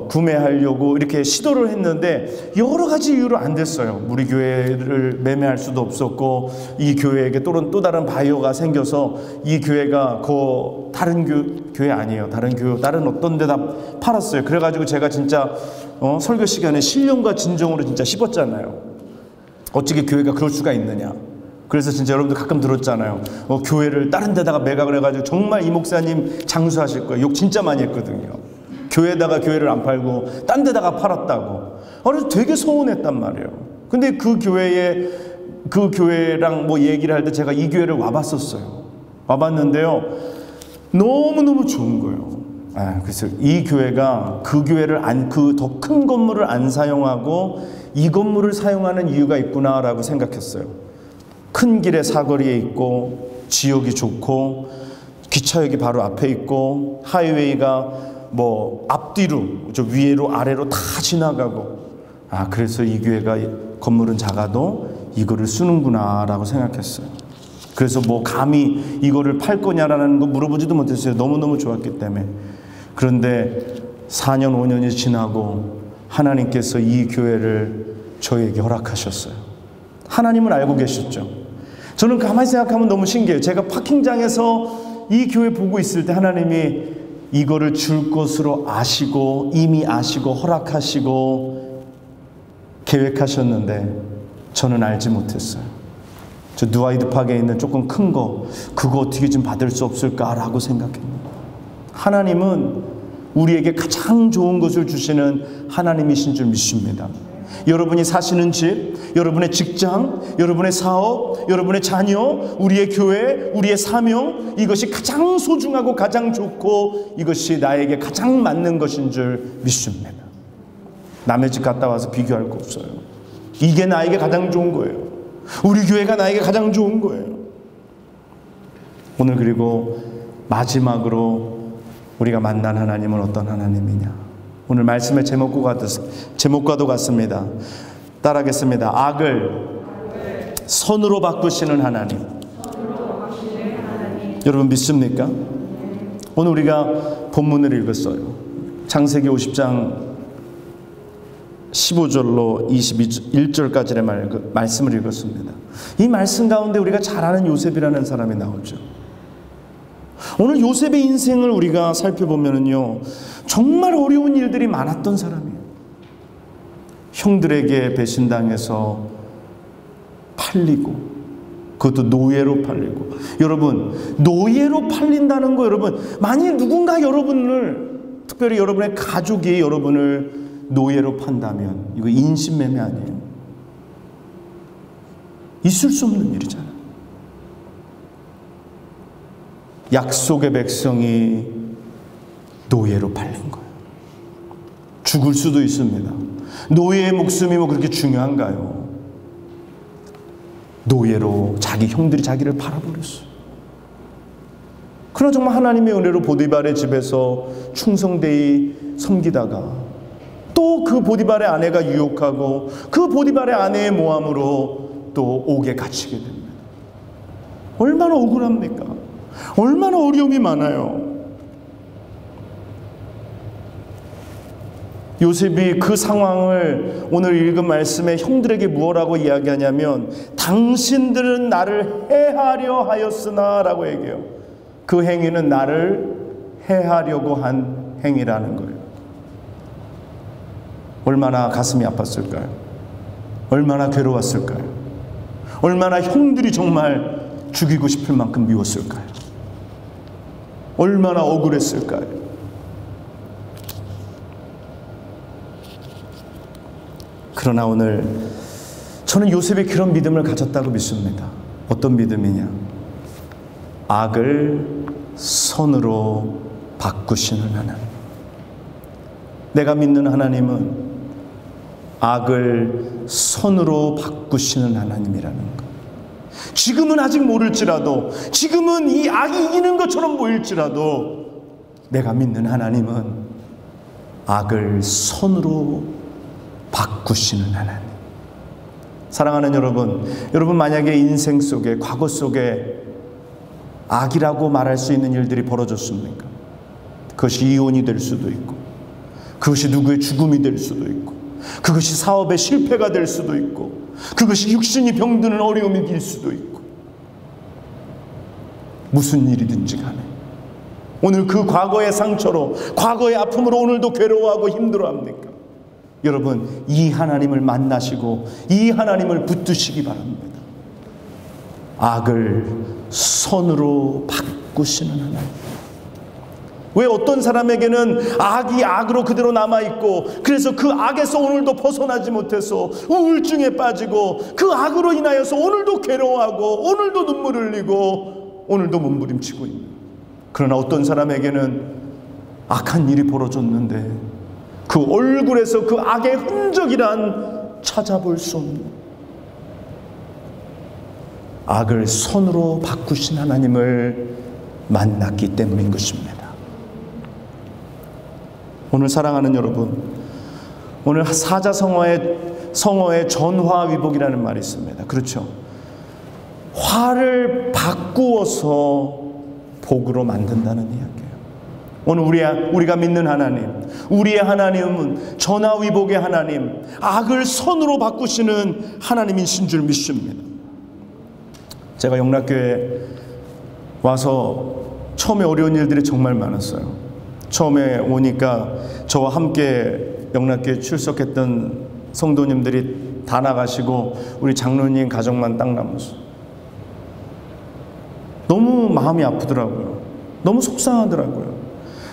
구매하려고 이렇게 시도를 했는데 여러 가지 이유로 안 됐어요. 우리 교회를 매매할 수도 없었고 이 교회에게 또 다른 바이어가 생겨서 이 교회가 다른 교회 아니에요. 다른 어떤 데다 팔았어요. 그래가지고 제가 진짜 설교 시간에 신령과 진정으로 진짜 씹었잖아요. 어떻게 교회가 그럴 수가 있느냐. 그래서 진짜 여러분들 가끔 들었잖아요. 교회를 다른 데다가 매각을 해가지고 정말 이 목사님 장수하실 거예요. 욕 진짜 많이 했거든요. 교회에다가 교회를 안 팔고 딴 데다가 팔았다고. 그래서 되게 서운했단 말이에요. 근데 그 교회랑 뭐 얘기를 할 때 제가 이 교회를 와봤었어요. 와봤는데요. 너무너무 좋은 거예요. 그래서 이 교회가 그 교회를 그 더 큰 건물을 안 사용하고 이 건물을 사용하는 이유가 있구나라고 생각했어요. 큰 길의 사거리에 있고 지역이 좋고 기차역이 바로 앞에 있고 하이웨이가 뭐 앞뒤로 저 위로 아래로 다 지나가고 그래서 이 교회가 건물은 작아도 이거를 쓰는구나라고 생각했어요. 그래서 뭐 감히 이거를 팔 거냐라는 거 물어보지도 못했어요. 너무너무 좋았기 때문에. 그런데 4년 5년이 지나고 하나님께서 이 교회를 저에게 허락하셨어요. 하나님은 알고 계셨죠. 저는 가만히 생각하면 너무 신기해요. 제가 파킹장에서 이 교회 보고 있을 때 하나님이 이거를 줄 것으로 아시고 이미 아시고 허락하시고 계획하셨는데 저는 알지 못했어요. 저 뉴하이드팍에 있는 조금 큰 거 그거 어떻게 좀 받을 수 없을까라고 생각했는데 하나님은 우리에게 가장 좋은 것을 주시는 하나님이신 줄 믿습니다. 여러분이 사시는 집, 여러분의 직장, 여러분의 사업, 여러분의 자녀, 우리의 교회, 우리의 사명 이것이 가장 소중하고 가장 좋고 이것이 나에게 가장 맞는 것인 줄 믿습니다. 남의 집 갔다 와서 비교할 거 없어요. 이게 나에게 가장 좋은 거예요. 우리 교회가 나에게 가장 좋은 거예요. 오늘 그리고 마지막으로 우리가 만난 하나님은 어떤 하나님이냐. 오늘 말씀의 제목과도 같습니다. 따라하겠습니다. 악을 선으로 바꾸시는 하나님. 여러분 믿습니까? 오늘 우리가 본문을 읽었어요. 창세기 50장 15절로 21절까지의 말씀을 읽었습니다. 이 말씀 가운데 우리가 잘 아는 요셉이라는 사람이 나오죠. 오늘 요셉의 인생을 우리가 살펴보면요 정말 어려운 일들이 많았던 사람이에요. 형들에게 배신당해서 팔리고 그것도 노예로 팔리고. 여러분 노예로 팔린다는 거 여러분 만일 누군가 여러분을 특별히 여러분의 가족이 여러분을 노예로 판다면 이거 인신매매 아니에요? 있을 수 없는 일이잖아요. 약속의 백성이 노예로 팔린 거예요. 죽을 수도 있습니다. 노예의 목숨이 뭐 그렇게 중요한가요? 노예로 자기 형들이 자기를 팔아버렸어요. 그러나 정말 하나님의 은혜로 보디발의 집에서 충성되이 섬기다가 또 그 보디발의 아내가 유혹하고 그 보디발의 아내의 모함으로 또 옥에 갇히게 됩니다. 얼마나 억울합니까? 얼마나 어려움이 많아요. 요셉이 그 상황을 오늘 읽은 말씀에 형들에게 무엇라고 이야기하냐면 당신들은 나를 해하려 하였으나 라고 얘기해요. 그 행위는 나를 해하려고 한 행위라는 거예요. 얼마나 가슴이 아팠을까요? 얼마나 괴로웠을까요? 얼마나 형들이 정말 죽이고 싶을 만큼 미웠을까요? 얼마나 억울했을까요? 그러나 오늘 저는 요셉이 그런 믿음을 가졌다고 믿습니다. 어떤 믿음이냐? 악을 선으로 바꾸시는 하나님. 내가 믿는 하나님은 악을 선으로 바꾸시는 하나님이라는 것. 지금은 아직 모를지라도, 지금은 이 악이 이기는 것처럼 보일지라도, 내가 믿는 하나님은 악을 선으로 바꾸시는 하나님. 사랑하는 여러분 만약에 인생 속에, 과거 속에 악이라고 말할 수 있는 일들이 벌어졌습니까? 그것이 이혼이 될 수도 있고, 그것이 누구의 죽음이 될 수도 있고, 그것이 사업의 실패가 될 수도 있고, 그것이 육신이 병드는 어려움이 될 수도 있고, 무슨 일이든지 간에 오늘 그 과거의 상처로, 과거의 아픔으로 오늘도 괴로워하고 힘들어합니까? 여러분, 이 하나님을 만나시고 이 하나님을 붙드시기 바랍니다. 악을 선으로 바꾸시는 하나님. 왜 어떤 사람에게는 악이 악으로 그대로 남아있고, 그래서 그 악에서 오늘도 벗어나지 못해서 우울증에 빠지고, 그 악으로 인하여서 오늘도 괴로워하고, 오늘도 눈물 흘리고, 오늘도 몸부림치고 있는. 그러나 어떤 사람에게는 악한 일이 벌어졌는데 그 얼굴에서 그 악의 흔적이란 찾아볼 수 없는, 악을 선으로 바꾸신 하나님을 만났기 때문인 것입니다. 오늘 사랑하는 여러분, 오늘 사자성어의 전화위복이라는 말이 있습니다. 그렇죠? 화를 바꾸어서 복으로 만든다는 이야기예요. 오늘 우리가 믿는 하나님, 우리의 하나님은 전화위복의 하나님, 악을 선으로 바꾸시는 하나님이신 줄 믿습니다. 제가 영락교회에 와서 처음에 어려운 일들이 정말 많았어요. 처음에 오니까 저와 함께 영락교회에 출석했던 성도님들이 다 나가시고 우리 장로님 가정만 딱 남았어요. 너무 마음이 아프더라고요. 너무 속상하더라고요.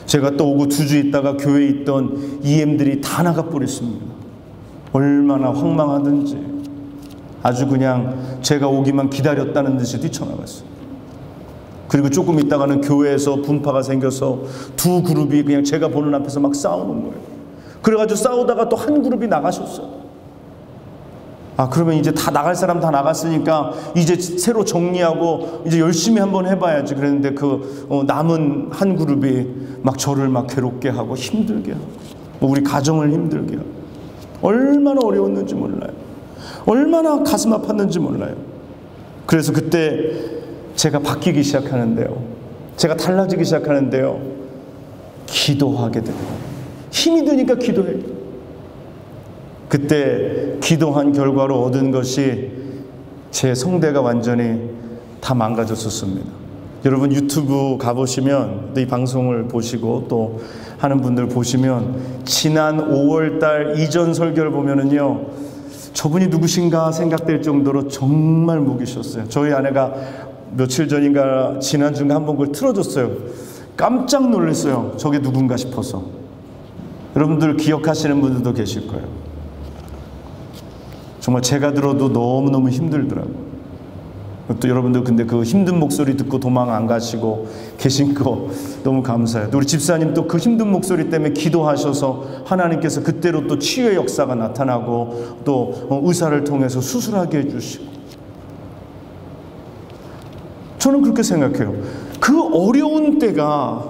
제가 또 오고 2주 있다가 교회에 있던 EM들이 다 나가버렸습니다. 얼마나 황망하든지 아주 그냥 제가 오기만 기다렸다는 듯이 뛰쳐나갔어요. 그리고 조금 있다가는 교회에서 분파가 생겨서 두 그룹이 그냥 제가 보는 앞에서 막 싸우는 거예요. 그래가지고 싸우다가 또 한 그룹이 나가셨어요. 그러면 이제 다 나갈 사람 다 나갔으니까 이제 새로 정리하고 이제 열심히 한번 해봐야지 그랬는데 남은 한 그룹이 막 저를 막 괴롭게 하고 힘들게 하고 우리 가정을 힘들게 하고 얼마나 어려웠는지 몰라요. 얼마나 가슴 아팠는지 몰라요. 그래서 그때 제가 바뀌기 시작하는데요. 제가 달라지기 시작하는데요. 기도하게 돼요. 힘이 드니까 기도해요. 그때 기도한 결과로 얻은 것이 제 성대가 완전히 다 망가졌었습니다. 여러분 유튜브 가보시면 이 방송을 보시고 또 하는 분들 보시면 지난 5월달 이전 설교를 보면은요, 저분이 누구신가 생각될 정도로 정말 묵이셨어요. 저희 아내가 며칠 전인가 지난주인가 한번 그걸 틀어줬어요. 깜짝 놀랐어요. 저게 누군가 싶어서. 여러분들 기억하시는 분들도 계실 거예요. 정말 제가 들어도 너무너무 힘들더라고요. 또 여러분들 근데 그 힘든 목소리 듣고 도망 안 가시고 계신 거 너무 감사해요. 또 우리 집사님 또 그 힘든 목소리 때문에 기도하셔서 하나님께서 그때로 또 치유의 역사가 나타나고 또 의사를 통해서 수술하게 해주시고. 저는 그렇게 생각해요. 그 어려운 때가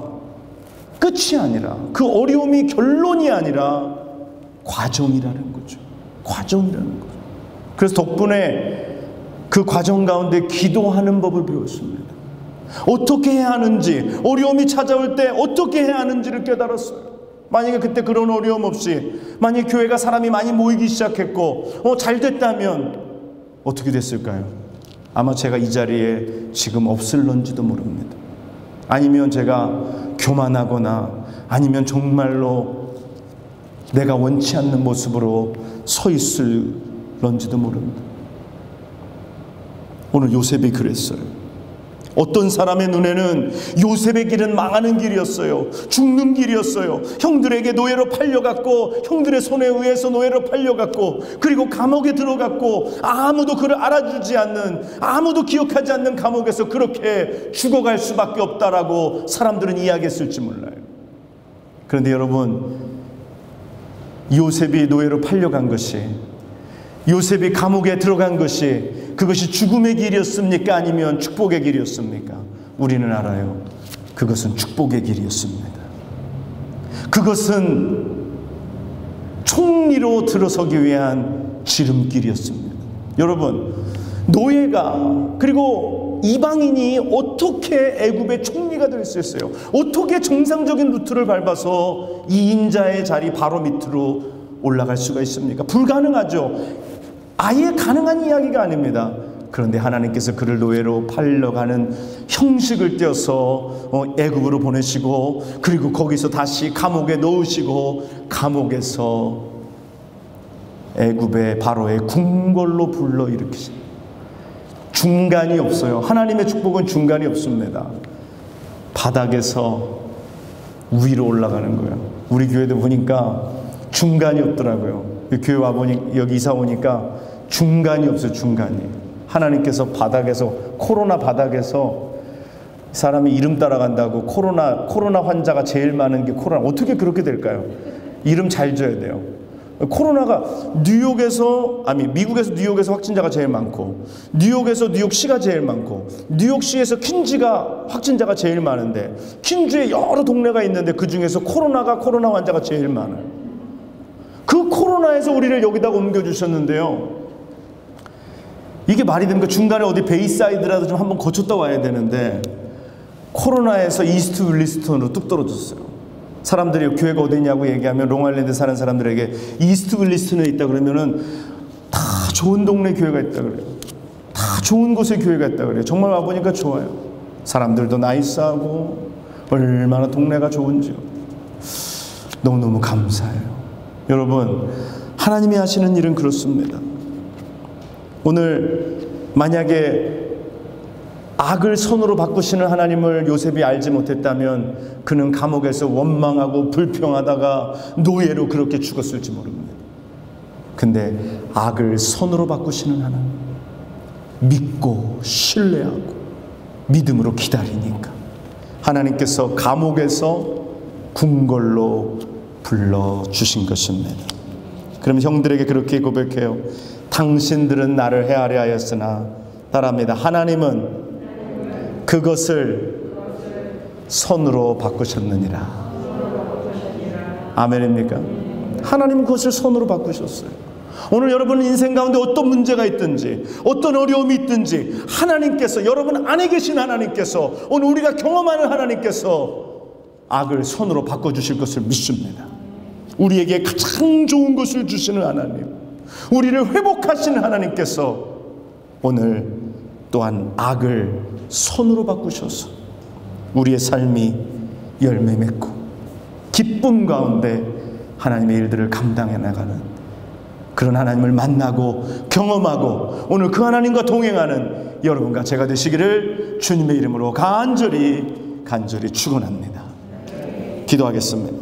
끝이 아니라, 그 어려움이 결론이 아니라 과정이라는 거죠. 과정이라는 거죠. 그래서 덕분에 그 과정 가운데 기도하는 법을 배웠습니다. 어떻게 해야 하는지, 어려움이 찾아올 때 어떻게 해야 하는지를 깨달았어요. 만약에 그때 그런 어려움 없이 만약에 교회가 사람이 많이 모이기 시작했고 잘 됐다면 어떻게 됐을까요? 아마 제가 이 자리에 지금 없을런지도 모릅니다. 아니면 제가 교만하거나 아니면 정말로 내가 원치 않는 모습으로 서 있을런지도 모릅니다. 오늘 요셉이 그랬어요. 어떤 사람의 눈에는 요셉의 길은 망하는 길이었어요. 죽는 길이었어요. 형들에게 노예로 팔려갔고, 형들의 손에 의해서 노예로 팔려갔고, 그리고 감옥에 들어갔고, 아무도 그를 알아주지 않는, 아무도 기억하지 않는 감옥에서 그렇게 죽어갈 수밖에 없다라고 사람들은 이야기했을지 몰라요. 그런데 여러분, 요셉이 노예로 팔려간 것이, 요셉이 감옥에 들어간 것이, 그것이 죽음의 길이었습니까? 아니면 축복의 길이었습니까? 우리는 알아요. 그것은 축복의 길이었습니다. 그것은 총리로 들어서기 위한 지름길이었습니다. 여러분, 노예가, 그리고 이방인이 어떻게 애굽의 총리가 될 수 있어요? 어떻게 정상적인 루트를 밟아서 이인자의 자리 바로 밑으로 올라갈 수가 있습니까? 불가능하죠. 아예 가능한 이야기가 아닙니다. 그런데 하나님께서 그를 노예로 팔려가는 형식을 떼어서 애굽으로 보내시고, 그리고 거기서 다시 감옥에 넣으시고, 감옥에서 애굽의 바로의 궁궐로 불러일으키십니다. 중간이 없어요. 하나님의 축복은 중간이 없습니다. 바닥에서 위로 올라가는 거예요. 우리 교회도 보니까 중간이 없더라고요. 교회 와보니, 여기 이사 오니까 중간이 없어요. 중간이. 하나님께서 바닥에서, 코로나 바닥에서 사람이 이름 따라간다고 코로나 환자가 제일 많은 게 코로나. 어떻게 그렇게 될까요? 이름 잘 줘야 돼요. 코로나가 미국에서 뉴욕에서 확진자가 제일 많고, 뉴욕에서 뉴욕시가 제일 많고, 뉴욕시에서 퀸즈가 확진자가 제일 많은데, 퀸즈에 여러 동네가 있는데 그 중에서 코로나 환자가 제일 많아요. 그 코로나에서 우리를 여기다가 옮겨주셨는데요, 이게 말이 됩니까? 중간에 어디 베이사이드라도 좀 한번 거쳤다 와야 되는데, 코로나에서 이스트 윌리스턴으로 뚝 떨어졌어요. 사람들이 교회가 어디냐고 얘기하면 롱아일랜드 사는 사람들에게 이스트 윌리스턴에 있다 그러면은 다 좋은 동네 교회가 있다 그래요. 다 좋은 곳에 교회가 있다 그래요. 정말 와보니까 좋아요. 사람들도 나이스하고 얼마나 동네가 좋은지요. 너무너무 감사해요. 여러분, 하나님이 하시는 일은 그렇습니다. 오늘 만약에 악을 선으로 바꾸시는 하나님을 요셉이 알지 못했다면 그는 감옥에서 원망하고 불평하다가 노예로 그렇게 죽었을지 모릅니다. 근데 악을 선으로 바꾸시는 하나님, 믿고 신뢰하고 믿음으로 기다리니까 하나님께서 감옥에서 궁궐로 불러주신 것입니다. 그럼 형들에게 그렇게 고백해요. 당신들은 나를 헤아려 하였으나, 따라합니다. 하나님은 그것을 선으로 바꾸셨느니라. 아멘입니까? 하나님은 그것을 선으로 바꾸셨어요. 오늘 여러분 인생 가운데 어떤 문제가 있든지, 어떤 어려움이 있든지, 하나님께서, 여러분 안에 계신 하나님께서, 오늘 우리가 경험하는 하나님께서 악을 선으로 바꿔주실 것을 믿습니다. 우리에게 가장 좋은 것을 주시는 하나님, 우리를 회복하시는 하나님께서 오늘 또한 악을 선으로 바꾸셔서 우리의 삶이 열매 맺고 기쁨 가운데 하나님의 일들을 감당해 나가는 그런 하나님을 만나고 경험하고 오늘 그 하나님과 동행하는 여러분과 제가 되시기를 주님의 이름으로 간절히 축원합니다. 기도하겠습니다.